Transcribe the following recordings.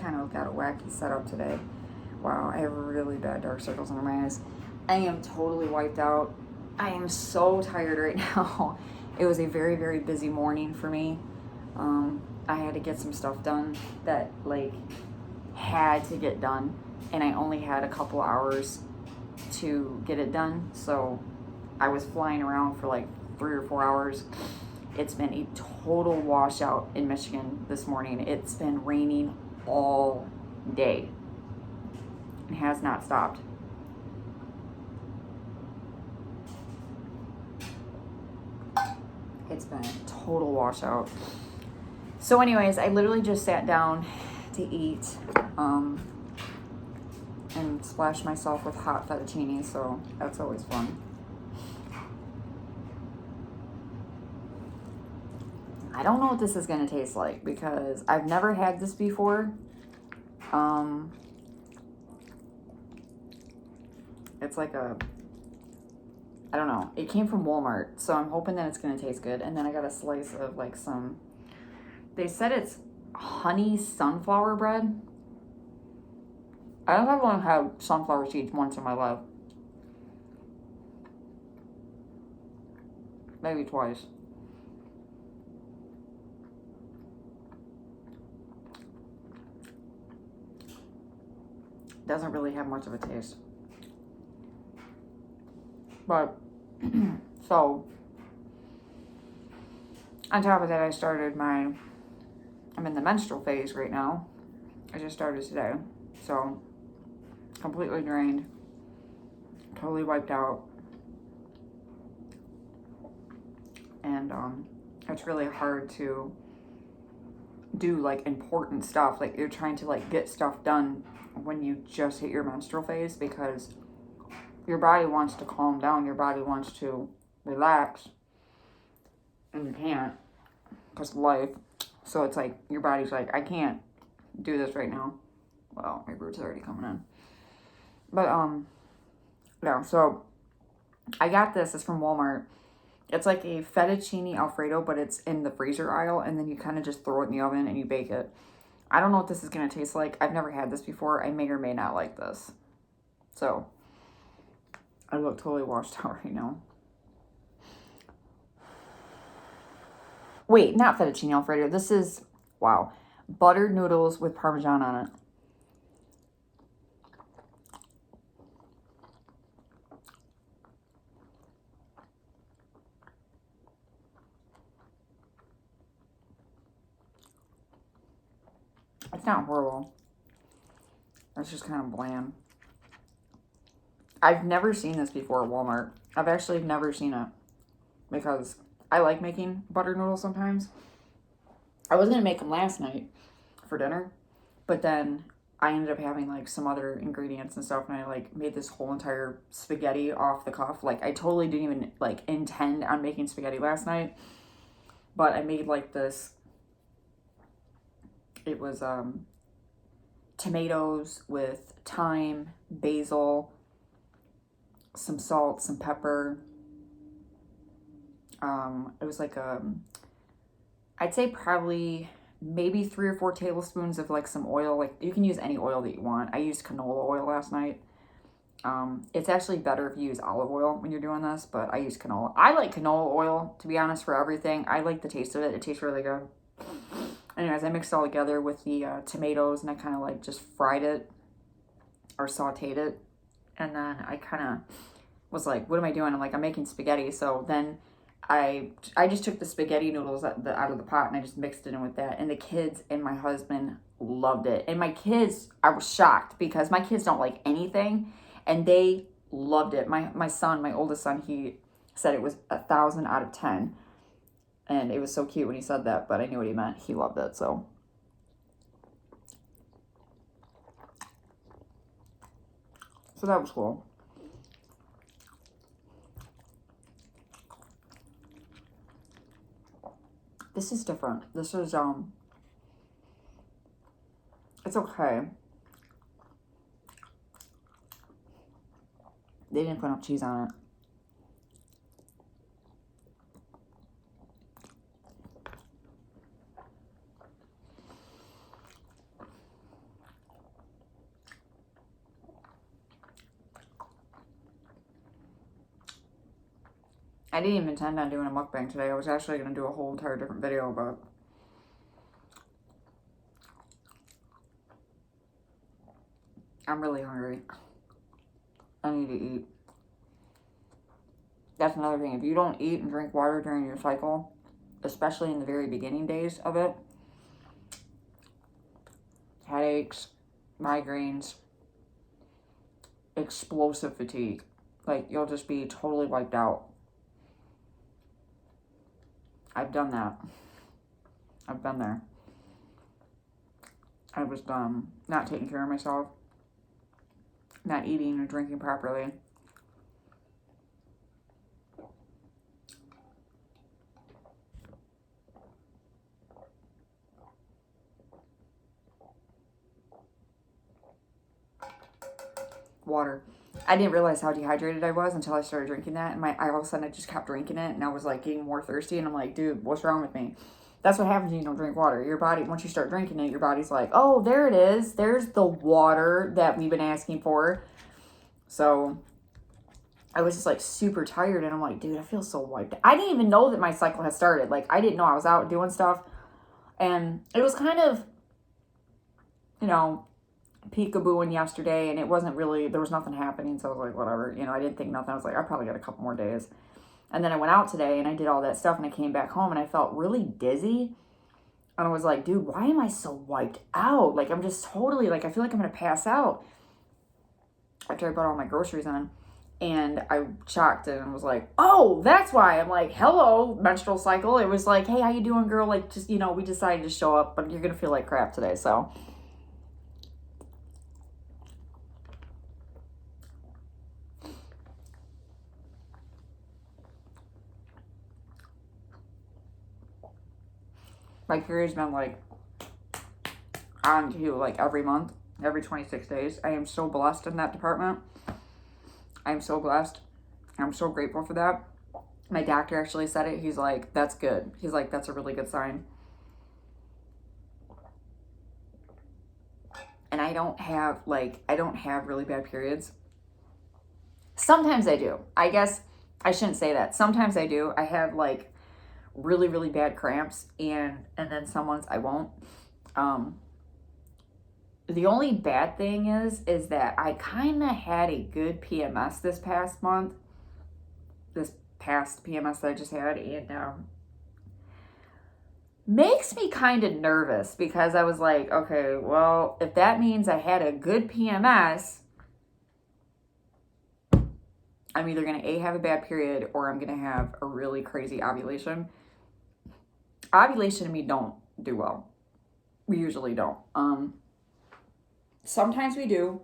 kind of got a wacky setup today. Wow, I have really bad dark circles under my eyes. I am totally wiped out. I am so tired right now. It was a very, very busy morning for me. I had to get some stuff done that, like, had to get done, and I only had a couple hours to get it done, so I was flying around for like 3 or 4 hours. It's been a total washout in Michigan this morning. It's been raining all day. It has not stopped. It's been a total washout. So anyways, I literally just sat down to eat and splash myself with hot fettuccine, so that's always fun. I don't know what this is going to taste like because I've never had this before. It's like I don't know. It came from Walmart, so I'm hoping that it's going to taste good. And then I got a slice of like they said it's honey sunflower bread. I don't think I've only had sunflower seeds once in my life. Maybe twice. Doesn't really have much of a taste. But, so, on top of that, I'm in the menstrual phase right now. I just started today. So, completely drained. Totally wiped out. And, it's really hard to do, like, important stuff. Like, you're trying to, like, get stuff done when you just hit your menstrual phase because your body wants to calm down. Your body wants to relax. And you can't because of life. So it's like, your body's like, I can't do this right now. Well, my root's already coming in. But, yeah, so I got this. It's from Walmart. It's like a fettuccine Alfredo, but it's in the freezer aisle, and then you kind of just throw it in the oven and you bake it. I don't know what this is going to taste like. I've never had this before. I may or may not like this. So, I look totally washed out right now. Wait, not fettuccine Alfredo. This is, wow, buttered noodles with Parmesan on it. It's not horrible. It's just kind of bland. I've never seen this before at Walmart. I've actually never seen it because I like making buttered noodles sometimes. I was going to make them last night for dinner, but then I ended up having like some other ingredients and stuff, and I like made this whole entire spaghetti off the cuff. Like, I totally didn't even like intend on making spaghetti last night, but I made like this. It was tomatoes with thyme, basil, some salt, some pepper. It was like I'd say probably maybe 3 or 4 tablespoons of like some oil. Like, you can use any oil that you want. I used canola oil last night. It's actually better if you use olive oil when you're doing this, but I use canola. I like canola oil, to be honest, for everything. I like the taste of it. It tastes really good. Anyways, I mixed it all together with the tomatoes, and I kind of like just fried it or sauteed it. And then I kind of was like, what am I doing? I'm like, I'm making spaghetti. So then I just took the spaghetti noodles out of the pot, and I just mixed it in with that. And the kids and my husband loved it. And my kids, I was shocked because my kids don't like anything, and they loved it. My son, my oldest son, he said it was 1,000 out of 10. And it was so cute when he said that, but I knew what he meant. He loved it, so. So that was cool. This is different. This is, it's okay. They didn't put enough cheese on it. I didn't even intend on doing a mukbang today. I was actually going to do a whole entire different video, but I'm really hungry. I need to eat. That's another thing. If you don't eat and drink water during your cycle, especially in the very beginning days of it, headaches, migraines, explosive fatigue. Like, you'll just be totally wiped out. I've done that. I've been there. I was not taking care of myself, not eating or drinking properly. Water. I didn't realize how dehydrated I was until I started drinking that, and I all of a sudden I just kept drinking it, and I was like getting more thirsty, and I'm like, dude, what's wrong with me? That's what happens when you don't drink water. Your body, once you start drinking it, your body's like, oh, there it is. There's the water that we've been asking for. So I was just like super tired, and I'm like, dude, I feel so wiped. I didn't even know that my cycle had started. Like, I didn't know I was out doing stuff, and it was kind of, you know, peekabooing yesterday, and it wasn't really, there was nothing happening, so I was like, whatever, you know, I didn't think nothing. I was like, I probably got a couple more days. And then I went out today, and I did all that stuff, and I came back home, and I felt really dizzy, and I was like, dude, why am I so wiped out? Like, I'm just totally, like, I feel like I'm gonna pass out after I put all my groceries on. And I shocked and was like, oh, that's why. I'm like, hello, menstrual cycle. It was like, hey, how you doing, girl? Like, just, you know, we decided to show up, but you're gonna feel like crap today, so. My period's been like on to like every month, every 26 days. I am so blessed in that department. I am so blessed. I'm so grateful for that. My doctor actually said it. He's like, that's good. He's like, that's a really good sign. And I don't have really bad periods. Sometimes I do. I guess I shouldn't say that. Sometimes I do. I have like really, really bad cramps, and then some months I won't. The only bad thing is that I kind of had a good PMS this past month. This past PMS that I just had, and makes me kind of nervous because I was like, okay, well, if that means I had a good PMS, I'm either going to A, have a bad period, or I'm going to have a really crazy ovulation. Ovulation and me don't do well. We usually don't. Sometimes we do.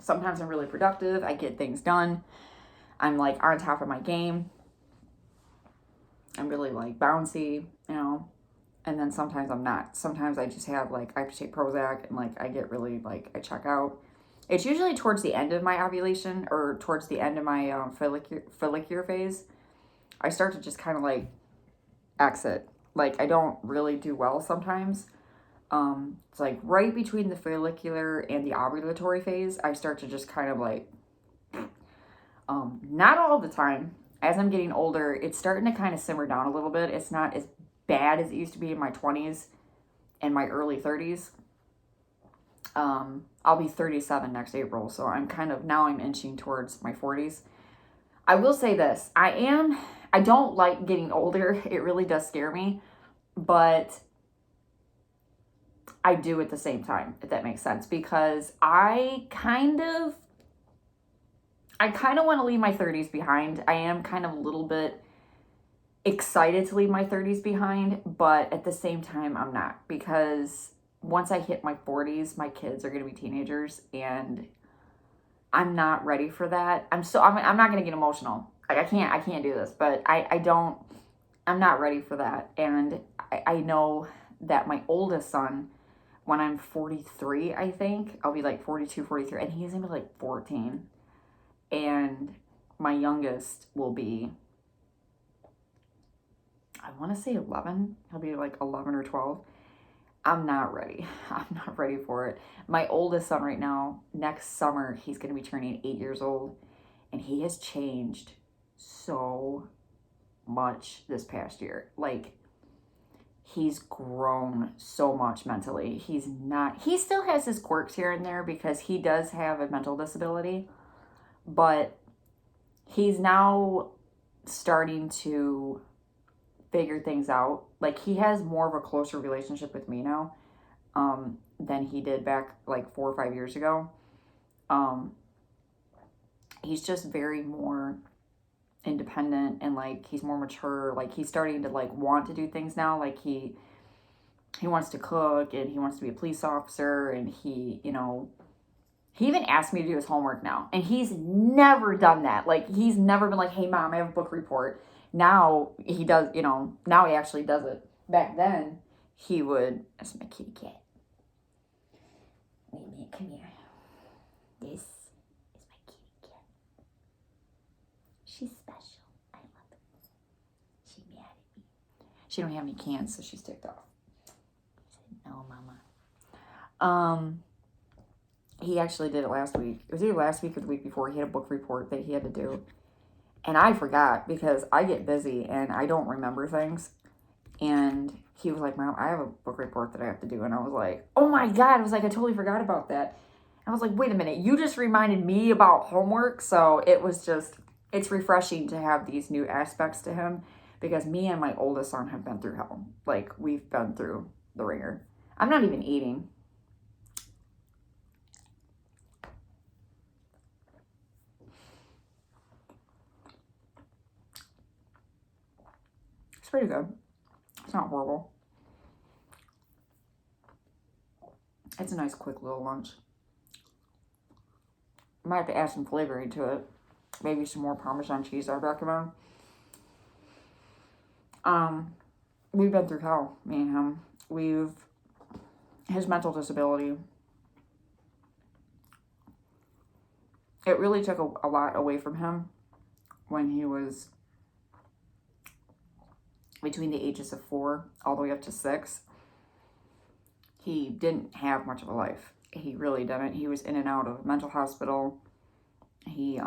Sometimes I'm really productive. I get things done. I'm like on top of my game. I'm really like bouncy, you know. And then sometimes I'm not. Sometimes I just have like, I have to take Prozac, and like I get really like, I check out. It's usually towards the end of my ovulation, or towards the end of my follicular phase. I start to just kind of like exit. Like, I don't really do well sometimes. It's like right between the follicular and the ovulatory phase, I start to just kind of like, not all the time. As I'm getting older, it's starting to kind of simmer down a little bit. It's not as bad as it used to be in my 20s and my early 30s. I'll be 37 next April, so I'm inching towards my 40s. I will say this, I don't like getting older. It really does scare me, but I do at the same time, if that makes sense, because I kind of want to leave my 30s behind. I am kind of a little bit excited to leave my 30s behind, but at the same time, I'm not, because once I hit my 40s, my kids are going to be teenagers, and I'm not ready for that. I'm not going to get emotional. Like, I can't do this, but I'm not ready for that. And I know that my oldest son, when I'm 43, I think, I'll be like 42, 43, and he's going to be like 14. And my youngest will be, I want to say 11. He'll be like 11 or 12. I'm not ready. I'm not ready for it. My oldest son right now, next summer, he's going to be turning 8 years old. And he has changed so much this past year. Like, he's grown so much mentally. He still has his quirks here and there because he does have a mental disability, but he's now starting to figure things out. Like, he has more of a closer relationship with me now, than he did back like 4 or 5 years ago. He's just very more independent, and like he's more mature. Like, he's starting to like want to do things now. Like, he wants to cook, and he wants to be a police officer, and he even asked me to do his homework now, and he's never done that. Like, he's never been like, hey mom, I have a book report. Now he does. Now he actually does it. Back then he would. That's my kitty cat. Wait a minute, come here. This is my kitty cat. She's special. I love her. She mad at me. She don't have any cans, so she's ticked off. She said, no, mama. He actually did it last week. It was either last week or the week before. He had a book report that he had to do. And I forgot because I get busy and I don't remember things. And he was like, Mom, I have a book report that I have to do. And I was like, oh my God. I was like, I totally forgot about that. And I was like, wait a minute. You just reminded me about homework. So it's refreshing to have these new aspects to him, because me and my oldest son have been through hell. Like, we've been through the ringer. I'm not even eating. It's pretty good. It's not horrible. It's a nice, quick little lunch. I might have to add some flavoring to it. Maybe some more Parmesan cheese, I recommend. We've been through hell, me and him. His mental disability, it really took a lot away from him when he was between the ages of 4 all the way up to 6. He didn't have much of a life. He really didn't. He was in and out of a mental hospital. He, at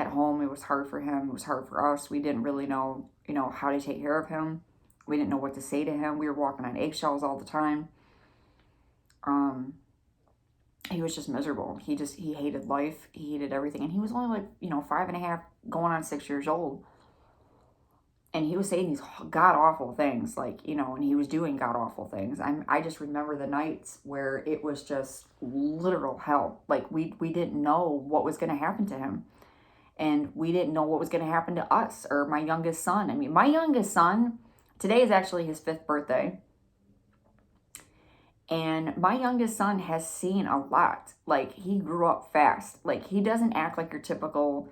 home, it was hard for him. It was hard for us. We didn't really know, how to take care of him. We didn't know what to say to him. We were walking on eggshells all the time. He was just miserable. He hated life. He hated everything. And he was only like, 5.5, going on 6 years old. And he was saying these god-awful things, like, and he was doing god-awful things. I just remember the nights where it was just literal hell. Like, we didn't know what was going to happen to him. And we didn't know what was going to happen to us or my youngest son. I mean, my youngest son, today is actually his 5th birthday. And my youngest son has seen a lot. Like, he grew up fast. Like, he doesn't act like your typical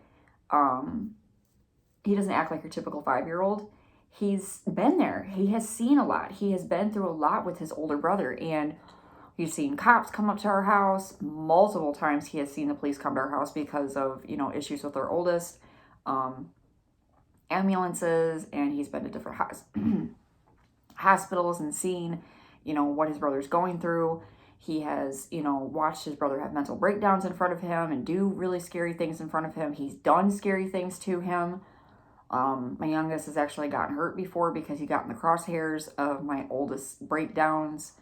5-year-old. He's been there. He has seen a lot. He has been through a lot with his older brother. And he's seen cops come up to our house multiple times. He has seen the police come to our house because of, issues with our oldest. Ambulances. And he's been to different hospitals and seen, what his brother's going through. He has, watched his brother have mental breakdowns in front of him and do really scary things in front of him. He's done scary things to him. My youngest has actually gotten hurt before because he got in the crosshairs of my oldest breakdowns.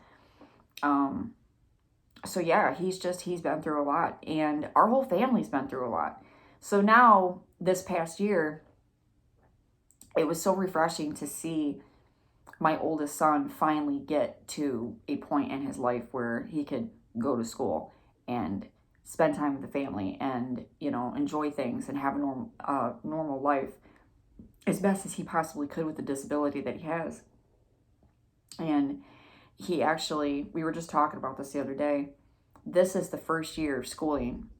So yeah, he's been through a lot, and our whole family's been through a lot. So now, this past year, it was so refreshing to see my oldest son finally get to a point in his life where he could go to school and spend time with the family and, enjoy things and have a normal life as best as he possibly could with the disability that he has. And we were just talking about this the other day. This is the first year of schooling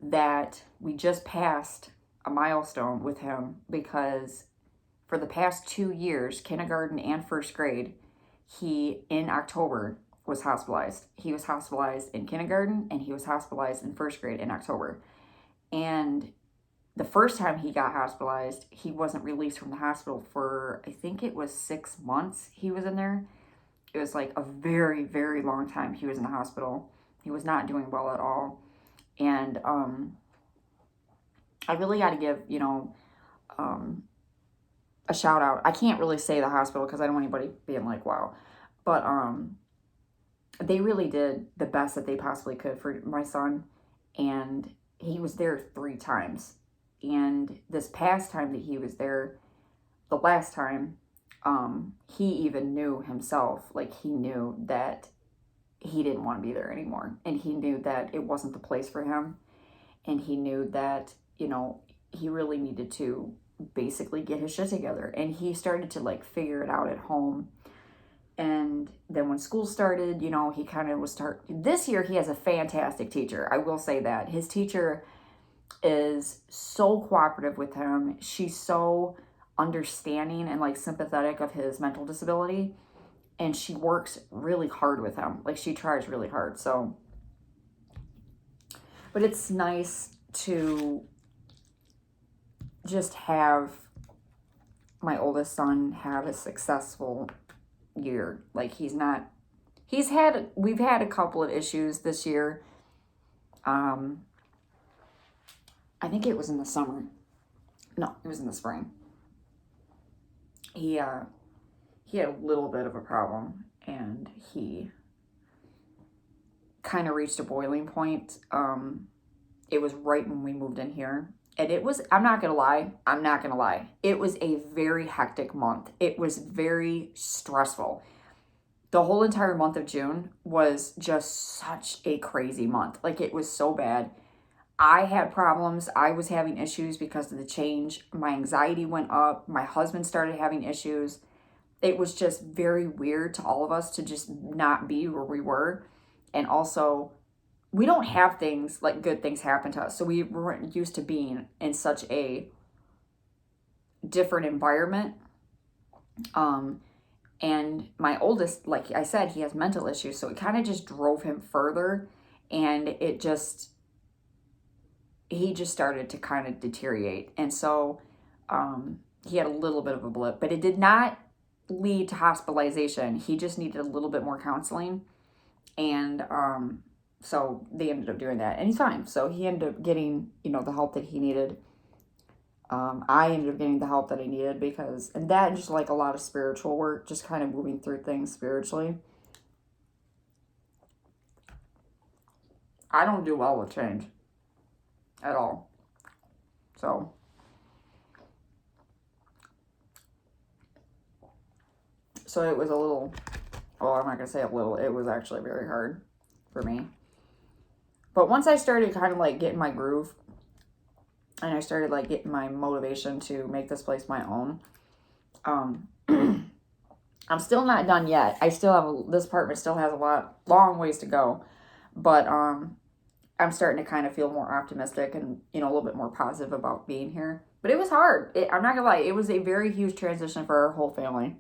that we just passed a milestone with him, because for the past 2 years, kindergarten and 1st grade, he, in October, was hospitalized. He was hospitalized in kindergarten and he was hospitalized in 1st grade in October. And the first time he got hospitalized, he wasn't released from the hospital for, I think it was 6 months he was in there. It was like a very, very long time he was in the hospital. He was not doing well at all. And I really got to give, a shout out. I can't really say the hospital because I don't want anybody being like, wow. But they really did the best that they possibly could for my son. And he was there 3 times. And this past time that he was there, the last time, he even knew himself, like he knew that he didn't want to be there anymore. And he knew that it wasn't the place for him. And he knew that, he really needed to basically get his shit together. And he started to like figure it out at home. And then when school started, he kind of this year he has a fantastic teacher. I will say that. His teacher is so cooperative with him. She's so understanding and like sympathetic of his mental disability. And she works really hard with him. Like she tries really hard. So, but it's nice to just have my oldest son have a successful year. Like we've had a couple of issues this year. I think it was in the summer. No, it was in the spring. He had a little bit of a problem, and he kind of reached a boiling point. It was right when we moved in here. And I'm not going to lie. It was a very hectic month. It was very stressful. The whole entire month of June was just such a crazy month. Like it was so bad. I had problems. I was having issues because of the change. My anxiety went up. My husband started having issues. It was just very weird to all of us to just not be where we were. And also, we don't have things like good things happen to us. So we weren't used to being in such a different environment. And my oldest, like I said, he has mental issues. So it kind of just drove him further. And he just started to kind of deteriorate. And so he had a little bit of a blip, but it did not lead to hospitalization. He just needed a little bit more counseling. And so they ended up doing that, and he's fine. So he ended up getting, the help that he needed. I ended up getting the help that I needed and that just like a lot of spiritual work, just kind of moving through things spiritually. I don't do well with change at all. So it was a little, well, I'm not going to say a little, it was actually very hard for me. But once I started kind of like getting my groove and I started like getting my motivation to make this place my own, I'm still not done yet. I still have, this apartment still has long ways to go. But I'm starting to kind of feel more optimistic and, a little bit more positive about being here. But it was hard. I'm not going to lie. It was a very huge transition for our whole family.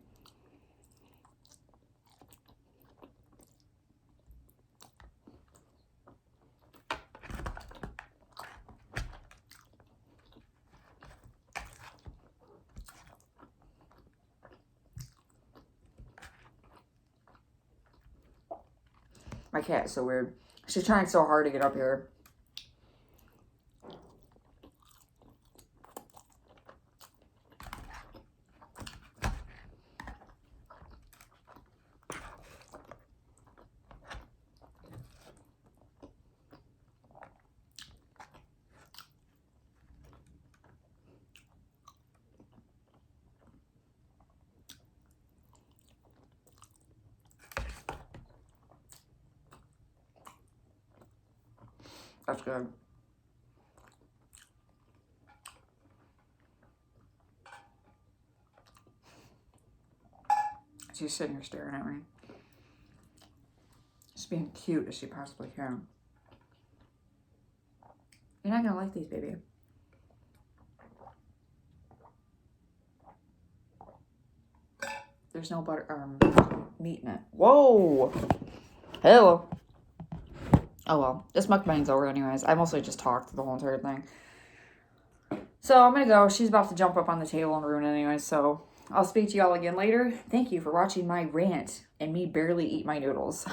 My cat's so weird. She's trying so hard to get up here. That's good. She's sitting here staring at me. Just being cute as she possibly can. You're not gonna like these, baby. There's no meat in it. Whoa! Hello. Oh well, this mukbang's over anyways. I mostly just talked the whole entire thing. So I'm gonna go. She's about to jump up on the table and ruin it anyway, so I'll speak to y'all again later. Thank you for watching my rant and me barely eat my noodles.